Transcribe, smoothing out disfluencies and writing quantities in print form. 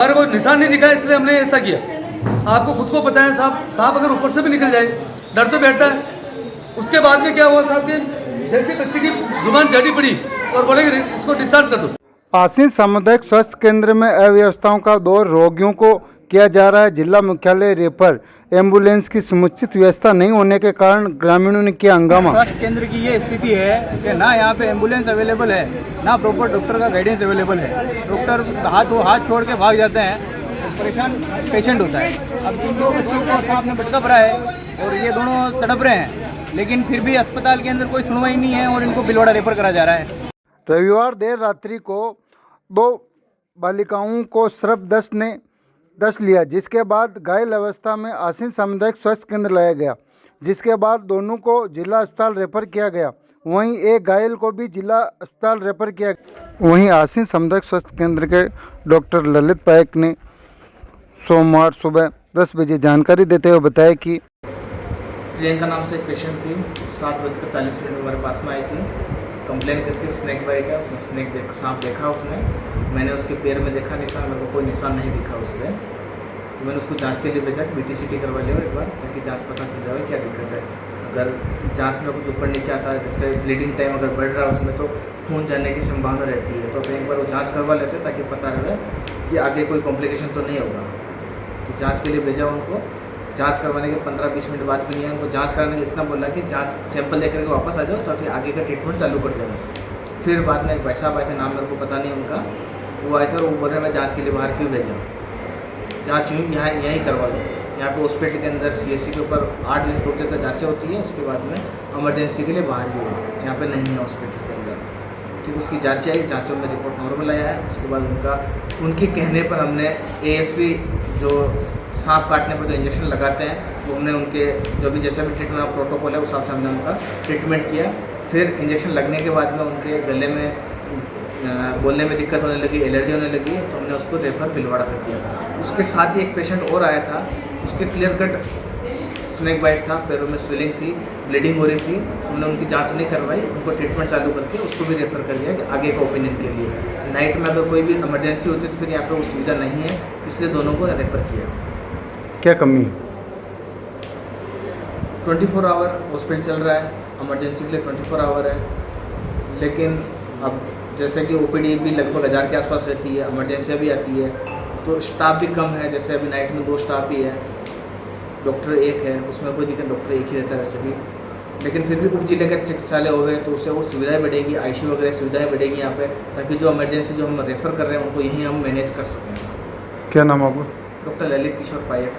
हमारे को निशान नहीं दिखा इसलिए हमने ऐसा किया। आपको खुद को पता है साहब, सांप अगर ऊपर से भी निकल जाए डर तो बैठता है। उसके बाद में क्या हुआ साहब कि जैसे बच्चे की जुबान जड़ी पड़ी और बोले कि इसको डिस्चार्ज कर दो। आसीन सामुदायिक स्वास्थ्य केंद्र में अव्यवस्थाओं का दौर रोगियों को किया जा रहा है। जिला मुख्यालय रेफर एम्बुलेंस की समुचित व्यवस्था नहीं होने के कारण ग्रामीणों ने किया हंगामा। स्वास्थ्य केंद्र की ये स्थिति है कि ना यहाँ पे एम्बुलेंस अवेलेबल है, ना प्रॉपर डॉक्टर का गाइडेंस अवेलेबल है। डॉक्टर हाथ छोड़ के भाग जाते हैं, परेशान पेशेंट होता है। अब इन दो बच्चों को सांप ने भटका पड़ा है और ये दोनों तड़प रहे हैं, लेकिन फिर भी अस्पताल के अंदर कोई सुनवाई नहीं है और इनको भीलवाड़ा रेफर करा जा रहा है। रविवार देर रात्रि को 2 बालिकाओं को सर्प दस्त ने डस लिया, जिसके बाद घायल अवस्था में आसीन सामुदायिक स्वास्थ्य केंद्र लाया गया, जिसके बाद दोनों को जिला अस्पताल रेफर किया गया। वहीं एक घायल को भी जिला अस्पताल रेफर किया। वहीं आसीन सामुदायिक स्वास्थ्य केंद्र के डॉक्टर ललित पायक ने सोमवार सुबह 10 बजे जानकारी देते हुए बताया कि प्रियंका नाम से एक पेशेंट थी, 7:40 हमारे पास में आई थी। कंप्लेन करती स्नैक बाइट है, उसने सांप देखा उसने। मैंने उसके पैर में देखा निशान, मेरे को कोई निशान नहीं दिखा उस पर। तो मैंने उसको जांच के लिए भेजा कि BTCT करवा लियो एक बार, ताकि जांच पता चल जाए क्या दिक्कत है। अगर जांच में कुछ ऊपर नीचे आता है, जैसे ब्लीडिंग टाइम अगर बढ़ रहा है उसमें, तो खून जाने की संभावना रहती है। तो एक बार वो जाँच करवा लेते हैं ताकि पता रहे कि आगे कोई कॉम्प्लिकेशन तो नहीं होगा। तो जाँच के लिए भेजा उनको। जांच करवाने के 15-20 मिनट बाद भी नहीं है, उनको जांच कराने के इतना बोला कि जांच सैंपल लेकर के वापस आ जाओ ताकि आगे का ट्रीटमेंट चालू कर देना। फिर बाद में एक भाई साहब आए थे, नाम मेरे को पता नहीं उनका, वो आए थे और वो बोल रहे मैं जांच के लिए बाहर क्यों भेजा, जांच यहीं करवा लो। यहाँ पे हॉस्पिटल के अंदर CSC के ऊपर 8 दिन रुकते तक जाँचें होती है, उसके बाद में इमरजेंसी के लिए बाहर ही है, यहाँ पर नहीं है हॉस्पिटल के अंदर। ठीक, उसकी जाँचें आई, जाँचों में रिपोर्ट नॉर्मल आया है। उसके बाद उनके कहने पर हमने ASP जो सांप काटने पर जो इंजेक्शन लगाते हैं, वो हमने उनके जो भी जैसा भी ट्रीटमेंट प्रोटोकॉल है उस हिसाब से हमने उनका ट्रीटमेंट किया। फिर इंजेक्शन लगने के बाद में उनके गले में बोलने में दिक्कत होने लगी, एलर्जी होने लगी, तो हमने उसको रेफर भीलवाड़ा कर दिया। उसके साथ ही एक पेशेंट और आया था, उसके क्लियर कट स्नैक बाइट था, पैरों में स्वेलिंग थी, ब्लीडिंग हो रही थी। हमने उनकी जांच नहीं करवाई, उनको ट्रीटमेंट चालू करके उसको भी रेफर कर दिया कि आगे का ओपिनियन के लिए। नाइट में अगर कोई भी इमरजेंसी होती तो फिर यहाँ पर वो सुविधा नहीं है, इसलिए दोनों को रेफ़र किया। क्या कमी? 24 आवर हॉस्पिटल चल रहा है, इमरजेंसी के लिए 24 आवर है। लेकिन अब जैसे कि OPD भी लगभग 1000 के आसपास रहती है, इमरजेंसी भी आती है, तो स्टाफ भी कम है। जैसे अभी नाइट में 2 स्टाफ ही है, डॉक्टर 1 है, उसमें कोई दिक्कत, डॉक्टर 1 ही रहता है वैसे भी। लेकिन फिर भी उप जिले के चिकित्सालय हो गए तो उससे और सुविधाएँ बढ़ेगी, ICU वगैरह सुविधाएँ बढ़ेगी यहाँ पे, ताकि जो इमरजेंसी जो हम रेफ़र कर रहे हैं उनको यहीं हम मैनेज कर सकें। क्या नाम आपका? डॉक्टर ललित किशोर पायक।